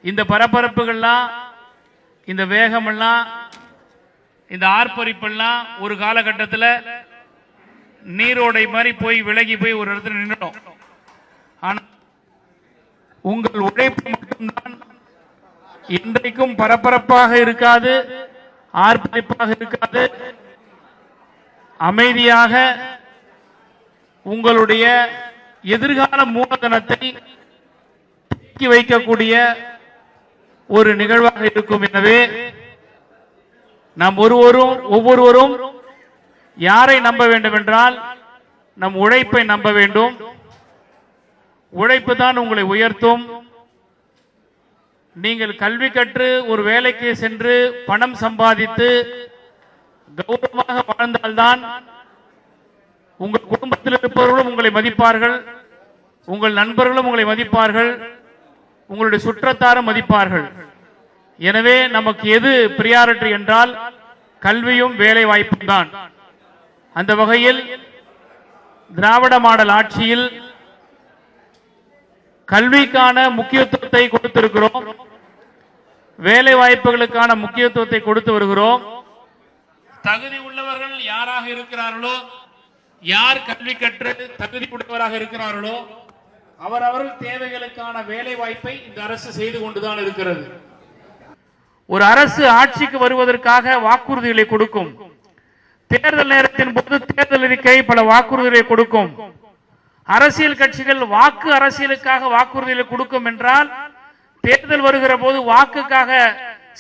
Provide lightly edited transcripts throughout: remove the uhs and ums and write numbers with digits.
இந்த பரபரப்புகள்லாம், இந்த வேகமெல்லாம், இந்த ஆர்ப்பரிப்பெல்லாம் ஒரு காலகட்டத்தில் நீரோடை மாதிரி போய் விலகி போய் ஒரு இடத்துல நின்றுடும். ஆனால் உங்கள் உழைப்பு மட்டும்தான் இன்றைக்கும் பரபரப்பாக இருக்காது, ஆர்ப்பரிப்பாக இருக்காது. அமைதியாக உங்களுடைய எதிர்கால மூலதனத்தை தேக்கி வைக்கக்கூடிய ஒரு நிகழ்வாக இருக்கும். எனவே நாம் ஒவ்வொருவரும் யாரை நம்ப வேண்டும் என்றால் நம் உழைப்பை நம்ப வேண்டும். உழைப்பு தான் உங்களை உயர்த்தும். நீங்கள் கல்வி கற்று ஒரு வேலைக்கு சென்று பணம் சம்பாதித்து கௌரவமாக வாழ்ந்தால்தான் உங்கள் குடும்பத்தில் இருப்பவர்களும் உங்களை மதிப்பார்கள், உங்கள் நண்பர்களும் உங்களை மதிப்பார்கள், உங்களுடைய சுற்றத்தாரும் மதிப்பார்கள். எனவே நமக்கு எது பிரியாரிட்டி என்றால் கல்வியும் வேலை வாய்ப்பும் தான். அந்த வகையில் திராவிட மாடல் ஆட்சியில் கல்விக்கான முக்கியத்துவத்தை கொடுத்திருக்கிறோம், வேலை வாய்ப்புகளுக்கான முக்கியத்துவத்தை கொடுத்து வருகிறோம். தகுதி உள்ளவர்கள் யாராக இருக்கிறார்களோ, யார் கல்வி கற்று தகுதி உடையவராக இருக்கிறார்களோ அவர்கள் தேவைகளுக்கான வேலை வாய்ப்பை இந்த அரசு செய்து கொண்டுதான் இருக்கிறது. ஒரு அரசு ஆட்சிக்கு வருவதற்காக வாக்குறுதிகளை கொடுக்கும். தேர்தல் நேரத்தின் போது தேர்தல் அறிக்கை பல வாக்குறுதிகளை கொடுக்கும். அரசியல் கட்சிகள் வாக்கு அரசியலுக்காக வாக்குறுதிகளை கொடுக்கும் என்றால், தேர்தல் வருகிற போது வாக்குக்காக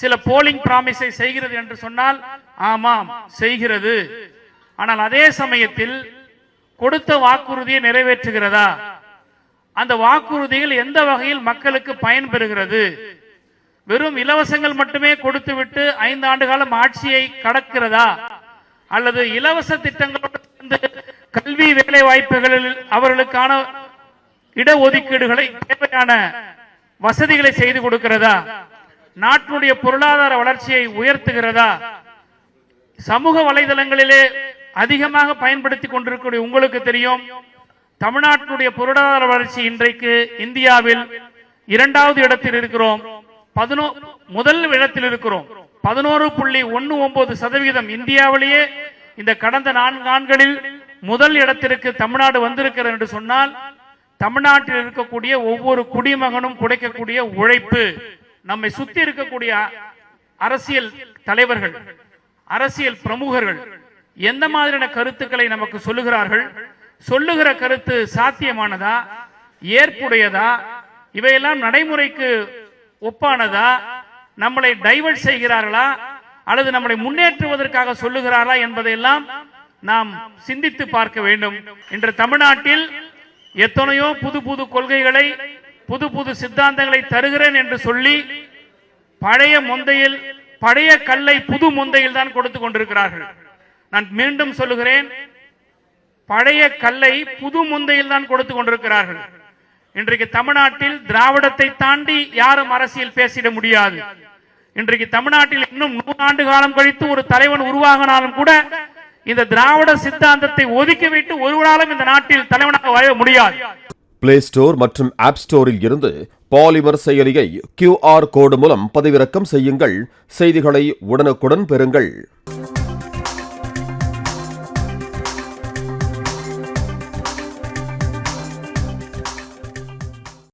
சில போலிங் பிராமிஸை செய்கிறது என்று சொன்னால் ஆமாம் செய்கிறது. ஆனால் அதே சமயத்தில் கொடுத்த வாக்குறுதியை நிறைவேற்றுகிறதா? அந்த வாக்குறுதிகள் எந்த வகையில் மக்களுக்கு பயன்பெறுகிறது? வெறும் இலவசங்கள் மட்டுமே கொடுத்துவிட்டு 5 ஆண்டு காலம் ஆட்சியை கடக்கிறதா? அல்லது இலவச திட்டங்களோடு கல்வி வேலை வாய்ப்புகளில் அவர்களுக்கான இடஒதுக்கீடுகளை, தேவையான வசதிகளை செய்து கொடுக்கிறதா? நாட்டினுடைய பொருளாதார வளர்ச்சியை உயர்த்துகிறதா? சமூக வலைதளங்களிலே அதிகமாக பயன்படுத்தி கொண்டிருக்கிற உங்களுக்கு தெரியும், தமிழ்நாட்டினுடைய பொருளாதார வளர்ச்சி இன்றைக்கு இந்தியாவில் 2வது இடத்தில் இருக்கிறோம். முதல் இடத்தில் இருக்கிறோம். 11.19% இந்தியாவிலேயே இந்த கடந்த 4 ஆண்டுகளில் முதல் இடத்திற்கு தமிழ்நாடு வந்திருக்கிறது என்று சொன்னால், தமிழ்நாட்டில் இருக்கக்கூடிய ஒவ்வொரு குடிமகனும் குடைக்கக்கூடிய உழைப்பு, நம்மை சுத்தி இருக்கக்கூடிய அரசியல் தலைவர்கள், அரசியல் பிரமுகர்கள் எந்த மாதிரியான கருத்துக்களை நமக்கு சொல்லுகிறார்கள், சொல்லுகிற கருத்து சாத்தியமானதா, ஏற்புடையதா, இவையெல்லாம் நடைமுறைக்கு ஒப்பானதா, நம்மளை டைவர்ட் செய்கிறார்களா அல்லது நம்மளை முன்னேற்றுவதற்காக சொல்லுகிறார்களா என்பதையெல்லாம் நாம் சிந்தித்து பார்க்க வேண்டும். இன்று தமிழ்நாட்டில் எத்தனையோ புது புது கொள்கைகளை, புது புது சித்தாந்தங்களை தருகிறேன் என்று சொல்லி பழைய கல்லை புது மொந்தையில் தான் கொடுத்து கொண்டிருக்கிறார்கள். நான் மீண்டும் சொல்லுகிறேன், பழைய கல்லை புது மொந்தையில் தான் கொடுத்து கொண்டிருக்கிறார்கள். இன்றைக்கு தமிழ்நாட்டில் திராவிடத்தை தாண்டி யாரும் அரசியல் பேசிட முடியாது. இன்றைக்கு தமிழ்நாட்டில் இன்னும் 100 ஆண்டு காலம் கழித்து ஒரு தலைவன் உருவாகினாலும் கூட இந்த திராவிட சித்தாந்தத்தை ஒதுக்கிவிட்டு ஒருவராலும் இந்த நாட்டில் தலைவனாக வர முடியாது. பிளே ஸ்டோர் மற்றும் ஆப் ஸ்டோரில் இருந்து பாலிமர் செயலியை QR கோடு மூலம் பதிவிறக்கம் செய்யுங்கள். செய்திகளை உடனுக்குடன் பெறுங்கள்.